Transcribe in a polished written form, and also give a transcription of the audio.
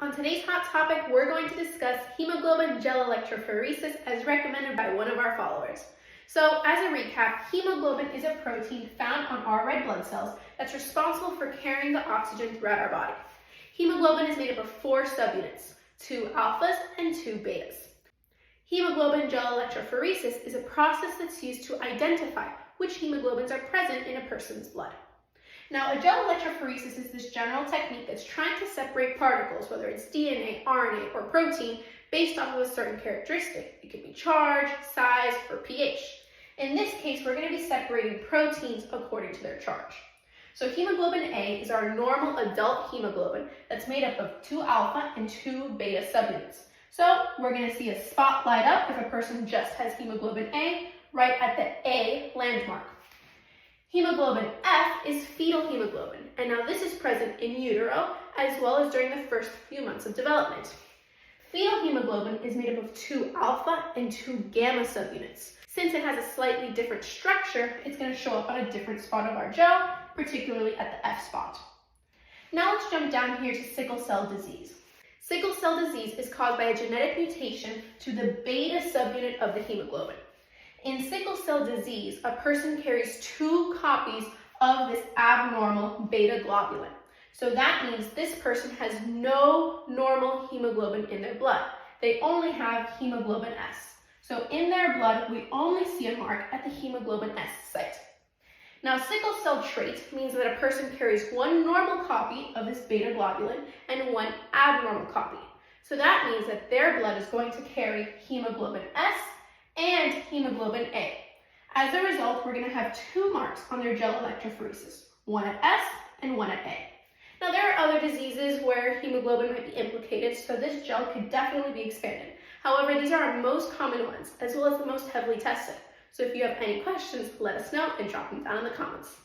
On today's hot topic, we're going to discuss hemoglobin gel electrophoresis as recommended by one of our followers. So, as a recap, hemoglobin is a protein found on our red blood cells that's responsible for carrying the oxygen throughout our body. Hemoglobin is made up of 4 subunits, 2 alphas and 2 betas. Hemoglobin gel electrophoresis is a process that's used to identify which hemoglobins are present in a person's blood. Now, a gel electrophoresis is this general technique that's trying to separate particles, whether it's DNA, RNA, or protein, based off of a certain characteristic. It could be charge, size, or pH. In this case, we're going to be separating proteins according to their charge. So hemoglobin A is our normal adult hemoglobin that's made up of 2 alpha and 2 beta subunits. So we're going to see a spot light up if a person just has hemoglobin A right at the A landmark. Hemoglobin F is fetal hemoglobin, and now this is present in utero as well as during the first few months of development. Fetal hemoglobin is made up of 2 alpha and 2 gamma subunits. Since it has a slightly different structure, it's going to show up on a different spot of our gel, particularly at the F spot. Now let's jump down here to sickle cell disease. Sickle cell disease is caused by a genetic mutation to the beta subunit of the hemoglobin. In sickle cell disease, a person carries 2 copies of this abnormal beta globulin. So that means this person has no normal hemoglobin in their blood. They only have hemoglobin S. So in their blood, we only see a mark at the hemoglobin S site. Now, sickle cell trait means that a person carries 1 normal copy of this beta globulin and 1 abnormal copy. So that means that their blood is going to carry hemoglobin S and hemoglobin A. As a result, we're going to have 2 marks on their gel electrophoresis, 1 at S and 1 at A. Now, there are other diseases where hemoglobin might be implicated, so this gel could definitely be expanded. However, these are our most common ones, as well as the most heavily tested. So if you have any questions, let us know and drop them down in the comments.